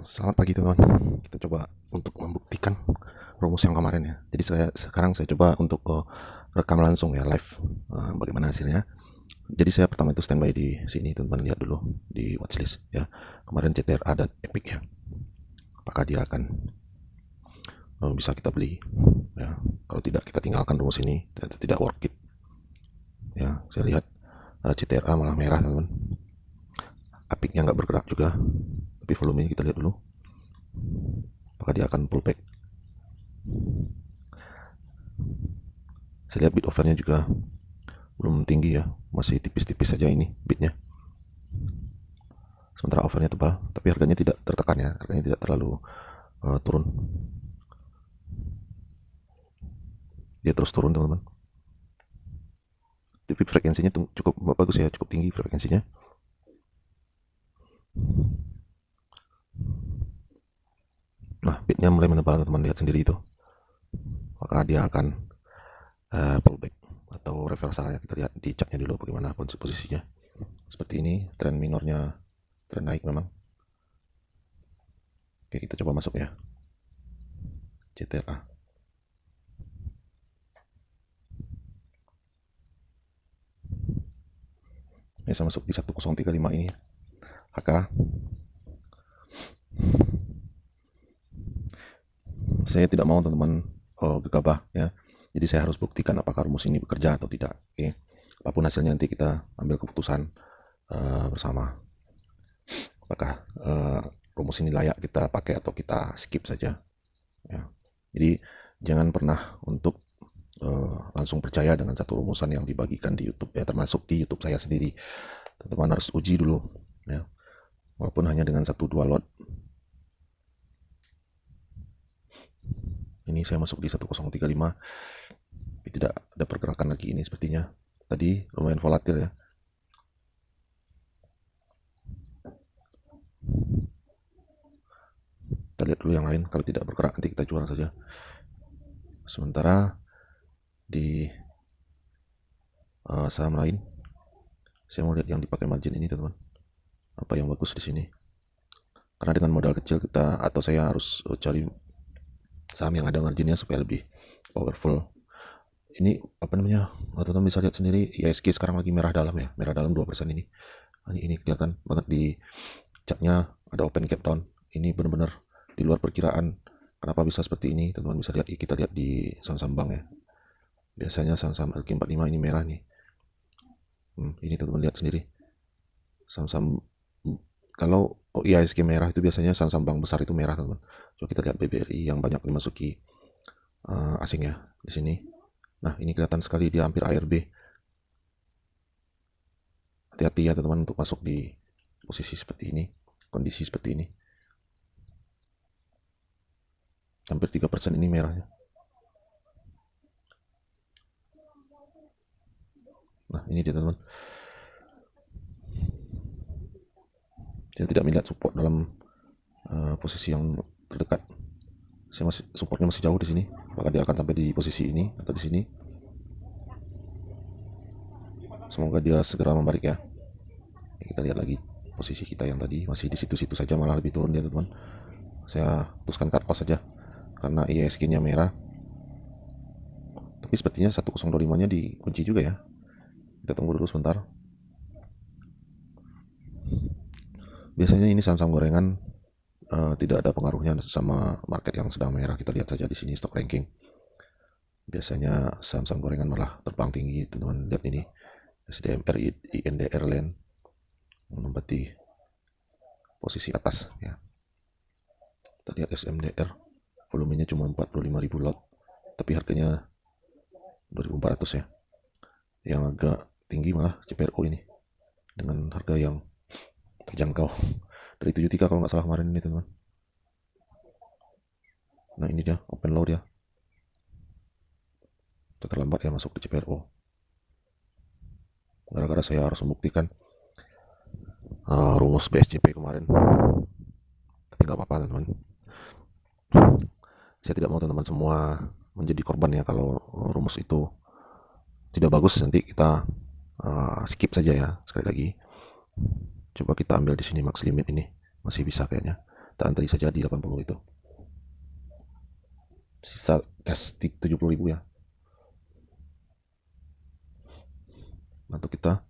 Selamat pagi teman-teman. Kita coba untuk membuktikan rumus yang kemarin ya. Jadi sekarang saya coba untuk rekam langsung ya, live, bagaimana hasilnya. Jadi saya pertama itu standby di sini, teman-teman lihat dulu di watchlist ya. Kemarin CTRA dan Epic ya. Apakah dia akan bisa kita beli ya? Kalau tidak, kita tinggalkan rumus ini, tidak worth it ya. Saya lihat CTRA malah merah teman-teman. Epicnya nggak bergerak juga, tapi volumenya kita lihat dulu. Apakah dia akan pullback? Saya lihat bid offernya juga belum tinggi ya, masih tipis-tipis saja ini bidnya. Sementara offernya tebal, tapi harganya tidak tertekan ya, harganya tidak terlalu turun. Dia terus turun teman-teman. Tapi frekuensinya cukup bagus ya, cukup tinggi frekuensinya. Nah, bidnya mulai menebal, teman-teman lihat sendiri itu. Maka dia akan pullback atau reversal ya. Kita lihat di chartnya dulu bagaimana posisinya. Seperti ini, tren minornya, tren naik memang. Oke, kita coba masuk ya. CTRA. Ini saya masuk di 1035 ini. HK. Saya tidak mau teman-teman gegabah ya. Jadi saya harus buktikan apakah rumus ini bekerja atau tidak. Oke. Apapun hasilnya nanti kita ambil keputusan bersama. Apakah rumus ini layak kita pakai atau kita skip saja. Ya. Jadi jangan pernah untuk langsung percaya dengan satu rumusan yang dibagikan di YouTube ya, termasuk di YouTube saya sendiri. Teman-teman harus uji dulu ya. Walaupun hanya dengan 1-2 lot. Ini saya masuk di 1035. Tapi tidak ada pergerakan lagi ini sepertinya. Tadi lumayan volatil ya. Kita lihat dulu yang lain. Kalau tidak bergerak nanti kita jual saja. Sementara di saham lain, saya mau lihat yang dipakai margin ini teman-teman. Apa yang bagus di sini? Karena dengan modal kecil kita, atau saya harus cari saham yang ada marginnya supaya lebih powerful. Ini apa namanya? Teman-teman bisa lihat sendiri, IHSG sekarang lagi merah dalam ya, merah dalam 2% ini. Ini kelihatan banget di chartnya, ada open gap down. Ini benar-benar di luar perkiraan. Kenapa bisa seperti ini? Teman-teman bisa lihat, kita lihat di saham-saham bank ya. Biasanya saham-saham LQ45 ini merah nih. Ini teman-teman lihat sendiri. Saham-saham kalau IHSG merah itu biasanya saham-saham bank besar itu merah teman-teman. Coba kita lihat BBRI yang banyak dimasuki asing ya di sini. Nah ini kelihatan sekali dia hampir ARB. Hati-hati ya teman-teman untuk masuk di posisi seperti ini, kondisi seperti ini. Hampir 3% ini merahnya. Nah ini dia teman-teman. Saya tidak melihat support dalam posisi yang terdekat. Saya supportnya masih jauh di sini. Apakah dia akan sampai di posisi ini atau di sini? Semoga dia segera membalik ya. Kita lihat lagi posisi kita yang tadi masih di situ-situ saja, malah lebih turun dia teman-teman. Saya teruskan cut loss saja karena IHSG-nya merah. Tapi sepertinya 1025-nya dikunci juga ya. Kita tunggu dulu sebentar. Biasanya ini saham-saham gorengan tidak ada pengaruhnya sama market yang sedang merah. Kita lihat saja di sini stock ranking. Biasanya saham-saham gorengan malah terbang tinggi, teman-teman. Lihat ini SDMR, INDR, LAN menempati posisi atas ya. Kita lihat SMDR, volumenya cuma 45.000 lot, tapi harganya 2.400 ya. Yang agak tinggi malah CPRO ini dengan harga yang terjangkau dari 73 kalau nggak salah kemarin ini teman-teman. Nah ini dia open low dia. Kita terlambat ya masuk di CPRO. Gara-gara saya harus membuktikan rumus BSCP kemarin. Tapi nggak apa-apa teman-teman. Saya tidak mau teman-teman semua menjadi korban ya kalau rumus itu tidak bagus. Nanti kita skip saja ya. Sekali lagi, coba kita ambil di sini max limit ini, masih bisa kayaknya. kita antri saja di 80 itu. Sisa gas 70.000 ya. Bantu kita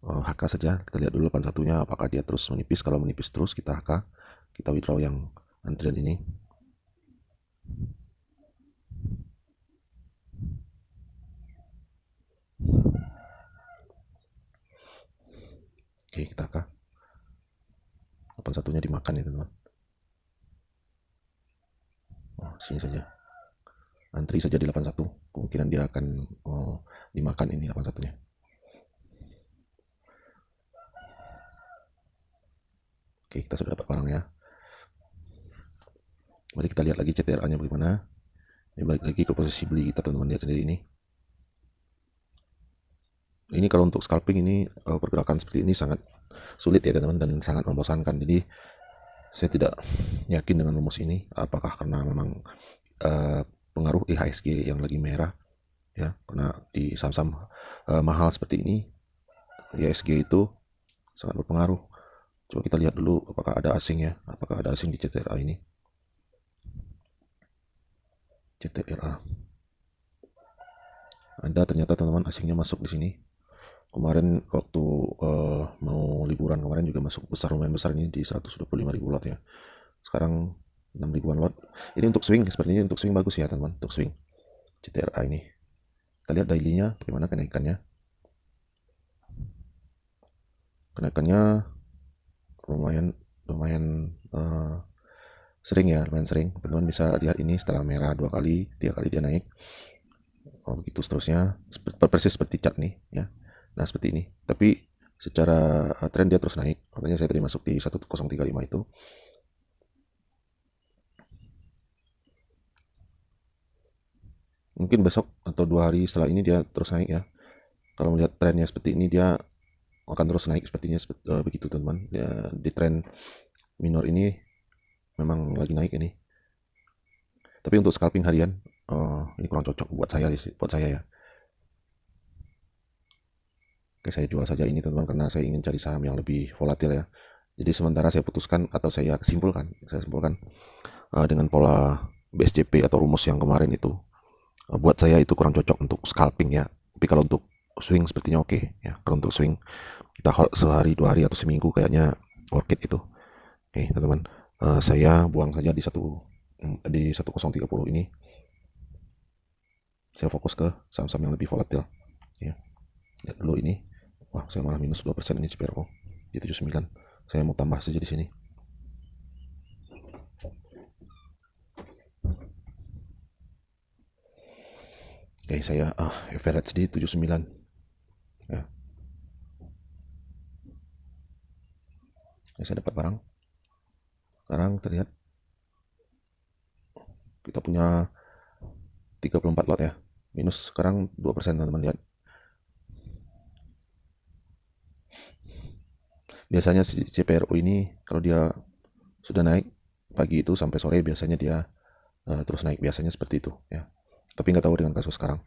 HK saja, kita lihat dulu 81-nya apakah dia terus menipis. Kalau menipis terus kita HK, kita withdraw yang antrian ini. Oke, kita HK. 81-nya dimakan ya teman-teman. Sini saja, antri saja di 81, kemungkinan dia akan dimakan ini 81-nya. Oke, kita sudah dapat barangnya. Mari kita lihat lagi CTRA-nya bagaimana. Ini balik lagi ke posisi beli kita teman-teman, lihat sendiri ini. Ini kalau untuk scalping ini pergerakan seperti ini sangat sulit ya teman-teman, dan sangat membosankan. Jadi saya tidak yakin dengan rumus ini, apakah karena memang pengaruh IHSG yang lagi merah ya, karena di saham-saham mahal seperti ini IHSG itu sangat berpengaruh. Coba kita lihat dulu apakah ada asing ya, apakah ada asing di CTRA ini. CTRA ada, ternyata teman-teman asingnya masuk di sini. Kemarin waktu mau liburan kemarin juga masuk besar, lumayan besar ini di 125.000 lot ya. Sekarang 6.000-an lot. Ini untuk swing, sepertinya untuk swing bagus ya teman-teman, untuk swing CTRA ini. Kita lihat daily-nya bagaimana kenaikannya. Kenaikannya lumayan sering ya, lumayan sering. Teman-teman bisa lihat ini setelah merah 2 kali, 3 kali dia naik. Begitu seterusnya, persis seperti chart nih ya. Nah, seperti ini. Tapi secara tren dia terus naik. Makanya saya tadi masuk di 1035 itu. Mungkin besok atau 2 hari setelah ini dia terus naik ya. Kalau melihat trennya seperti ini, dia akan terus naik sepertinya, begitu teman-teman ya. Di tren minor ini memang lagi naik ini. Tapi untuk scalping harian ini kurang cocok buat saya ya. Oke, saya jual saja ini teman-teman, karena saya ingin cari saham yang lebih volatil ya. Jadi sementara saya putuskan atau saya simpulkan dengan pola BSJP atau rumus yang kemarin itu, buat saya itu kurang cocok untuk scalping ya. Tapi kalau untuk swing sepertinya oke ya. Kalau untuk swing kita hold sehari, 2 hari atau seminggu kayaknya worth it itu. Oke teman-teman, saya buang saja di 1030 ini. Saya fokus ke saham-saham yang lebih volatil ya. Lihat dulu ini. Wah, saya malah minus 2% ini CPRO di 79. Saya mau tambah saja di sini. Oke, saya average di 79 ya. Saya dapat barang. Sekarang terlihat kita punya 34 lot ya. Minus sekarang 2% teman-teman, lihat. Biasanya si CPRO ini kalau dia sudah naik pagi itu sampai sore, biasanya dia terus naik, biasanya seperti itu ya. Tapi nggak tahu dengan kasus sekarang.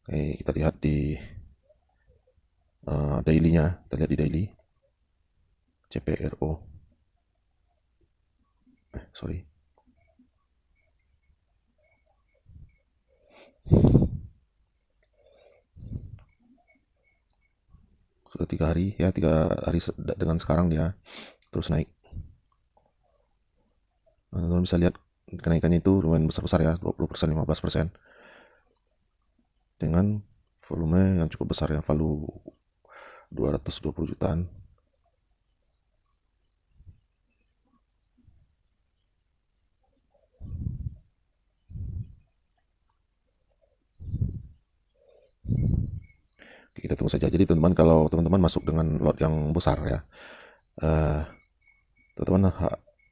Oke, kita lihat di daily-nya, kita lihat di daily CPRO. Sorry. Sudah 3 hari ya, 3 hari dengan sekarang dia terus naik. Nah, teman-teman bisa lihat kenaikannya itu lumayan besar-besar ya, 20%, 15%. Dengan volume yang cukup besar ya, value 220 jutaan. Kita tunggu saja. Jadi teman-teman, kalau teman-teman masuk dengan lot yang besar ya, teman-teman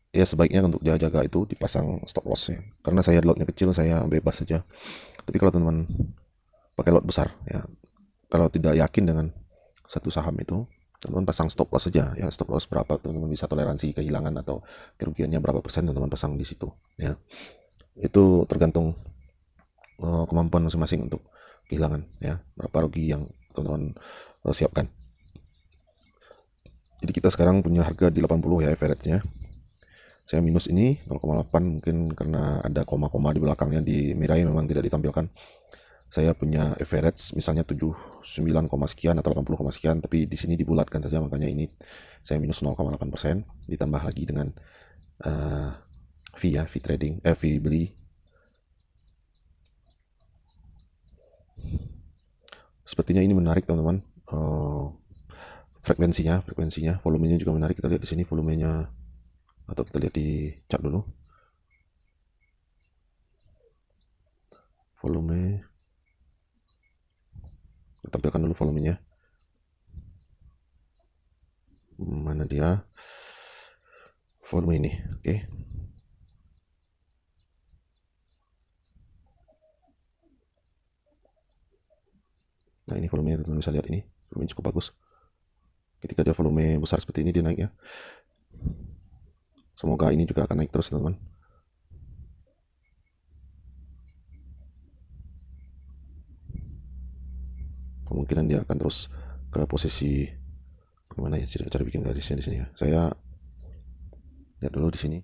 ya sebaiknya untuk jaga-jaga itu dipasang stop loss ya. Karena saya lotnya kecil, saya bebas saja. Tapi kalau teman-teman pakai lot besar ya, kalau tidak yakin dengan satu saham itu, teman-teman pasang stop loss saja ya. Stop loss berapa teman-teman bisa toleransi kehilangan atau kerugiannya berapa persen, teman-teman pasang di situ ya. Itu tergantung kemampuan masing-masing untuk kehilangan ya, berapa rugi yang teman-teman siapkan. Jadi kita sekarang punya harga di 80 ya average-nya. Saya minus ini 0,8 mungkin karena ada koma-koma di belakangnya, di Mirai memang tidak ditampilkan. Saya punya average misalnya 79, sekian atau 80, sekian, tapi di sini dibulatkan saja, makanya ini saya minus 0,8%, ditambah lagi dengan fee ya, fee trading, fee beli. Sepertinya ini menarik teman-teman. Frekuensinya, volumenya juga menarik. Kita lihat di sini volumenya, atau kita lihat di chart dulu. Volume, kita tampilkan dulu volumenya. Mana dia? Volume ini, oke. Nah ini volumenya, teman-teman bisa lihat ini, volumenya cukup bagus. Ketika dia volume besar seperti ini, dia naik ya. Semoga ini juga akan naik terus teman-teman. Kemungkinan dia akan terus ke posisi, bagaimana ya cara bikin garisnya di sini ya. Saya lihat dulu di sini.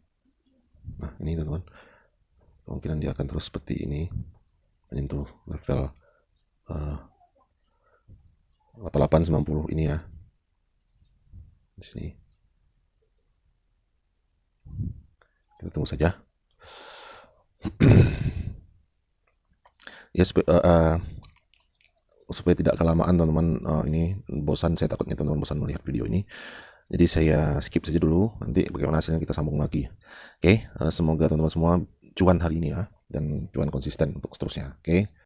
Nah ini teman-teman, kemungkinan dia akan terus seperti ini menyentuh level 8890 ini ya. Di sini kita tunggu saja. Ya supaya tidak kelamaan teman-teman, ini bosan, saya takutnya teman-teman bosan melihat video ini, jadi saya skip saja dulu, nanti bagaimana hasilnya kita sambung lagi. Oke, semoga teman-teman semua cuan hari ini ya, dan cuan konsisten untuk seterusnya. Oke.